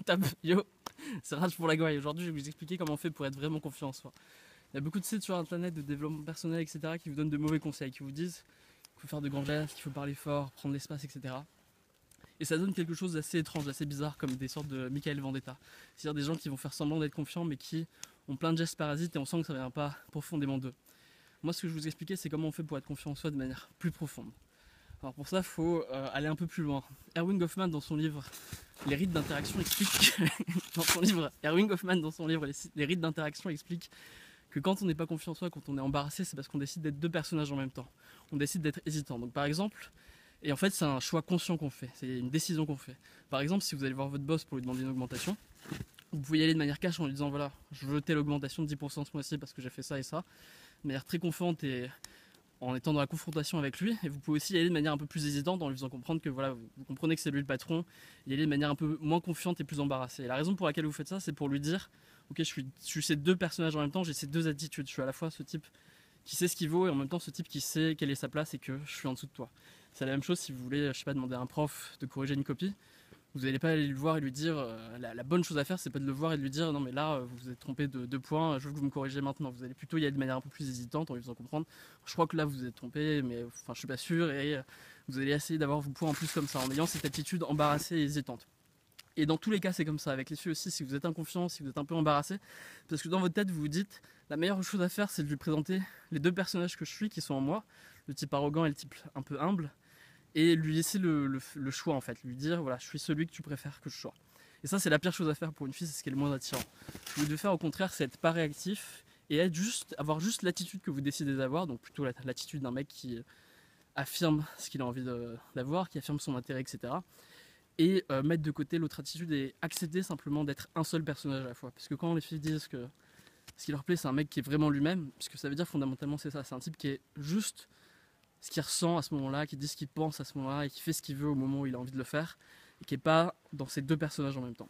Top, yo, c'est Raj pour la Guaille. Aujourd'hui, je vais vous expliquer comment on fait pour être vraiment confiant en soi. Il y a beaucoup de sites sur internet de développement personnel, etc., qui vous donnent de mauvais conseils, qui vous disent qu'il faut faire de grands gestes, qu'il faut parler fort, prendre l'espace, etc. Et ça donne quelque chose d'assez étrange, d'assez bizarre, comme des sortes de Michael Vendetta. C'est-à-dire des gens qui vont faire semblant d'être confiants, mais qui ont plein de gestes parasites et on sent que ça ne vient pas profondément d'eux. Moi, ce que je vais vous expliquer, c'est comment on fait pour être confiant en soi de manière plus profonde. Alors pour ça, il faut aller un peu plus loin. Erwin Goffman, dans son livre Les rites d'interaction, explique Les rites d'interaction explique que quand on n'est pas confiant en soi, quand on est embarrassé, c'est parce qu'on décide d'être deux personnages en même temps. On décide d'être hésitant. Donc par exemple, et en fait c'est un choix conscient qu'on fait, c'est une décision qu'on fait. Par exemple, si vous allez voir votre boss pour lui demander une augmentation, vous pouvez y aller de manière cash en lui disant voilà, je veux telle augmentation de 10% ce mois-ci parce que j'ai fait ça et ça, de manière très confiante et en étant dans la confrontation avec lui. Et vous pouvez aussi y aller de manière un peu plus hésitante en lui faisant comprendre que voilà, vous comprenez que c'est lui le patron, y aller de manière un peu moins confiante et plus embarrassée. Et la raison pour laquelle vous faites ça, c'est pour lui dire ok, je suis ces deux personnages en même temps, j'ai ces deux attitudes, je suis à la fois ce type qui sait ce qu'il vaut et en même temps ce type qui sait quelle est sa place et que je suis en dessous de toi. C'est la même chose si vous voulez, je sais pas, demander à un prof de corriger une copie. Vous n'allez pas aller le voir et lui dire la bonne chose à faire, c'est pas de le voir et de lui dire non mais là vous vous êtes trompé de 2 points, je veux que vous me corrigez maintenant. Vous allez plutôt y aller de manière un peu plus hésitante en lui faisant comprendre je crois que là vous vous êtes trompé mais enfin je suis pas sûr, et vous allez essayer d'avoir vos points en plus comme ça en ayant cette attitude embarrassée et hésitante. Et dans tous les cas c'est comme ça avec les filles aussi, si vous êtes inconfiant, si vous êtes un peu embarrassé, parce que dans votre tête vous vous dites la meilleure chose à faire c'est de lui présenter les deux personnages que je suis qui sont en moi, le type arrogant et le type un peu humble, et lui laisser le choix en fait, lui dire voilà je suis celui que tu préfères que je sois. Et ça c'est la pire chose à faire pour une fille, c'est ce qui est le moins attirant. Ce que vous devez faire au contraire c'est être pas réactif et avoir juste l'attitude que vous décidez d'avoir, donc plutôt l'attitude d'un mec qui affirme ce qu'il a envie d'avoir, qui affirme son intérêt, etc. Et mettre de côté l'autre attitude et accepter simplement d'être un seul personnage à la fois. Parce que quand les filles disent que ce qui leur plaît c'est un mec qui est vraiment lui-même, parce que ça veut dire fondamentalement c'est ça, c'est un type qui est juste ce qu'il ressent à ce moment-là, qui dit ce qu'il pense à ce moment-là et qui fait ce qu'il veut au moment où il a envie de le faire et qui n'est pas dans ces deux personnages en même temps.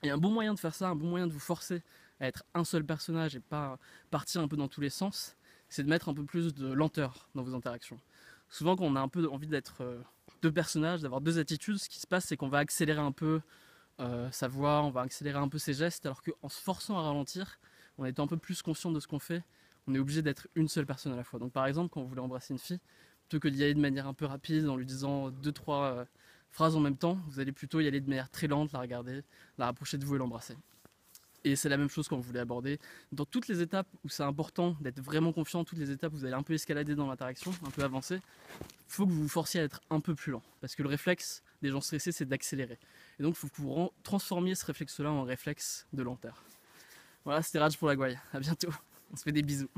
Et un bon moyen de faire ça, un bon moyen de vous forcer à être un seul personnage et pas partir un peu dans tous les sens, c'est de mettre un peu plus de lenteur dans vos interactions. Souvent quand on a un peu envie d'être deux personnages, d'avoir deux attitudes, ce qui se passe c'est qu'on va accélérer un peu sa voix, on va accélérer un peu ses gestes, alors qu'en se forçant à ralentir, en étant un peu plus conscient de ce qu'on fait, on est obligé d'être une seule personne à la fois. Donc par exemple, quand vous voulez embrasser une fille, plutôt que d'y aller de manière un peu rapide en lui disant 2-3 phrases en même temps, vous allez plutôt y aller de manière très lente, la regarder, la rapprocher de vous et l'embrasser. Et c'est la même chose quand vous voulez aborder. Dans toutes les étapes où c'est important d'être vraiment confiant, toutes les étapes où vous allez un peu escalader dans l'interaction, un peu avancer, il faut que vous vous forciez à être un peu plus lent. Parce que le réflexe des gens stressés, c'est d'accélérer. Et donc il faut que vous transformiez ce réflexe-là en réflexe de lenteur. Voilà, c'était Raj pour la Gouaille. À bientôt. On se fait des bisous.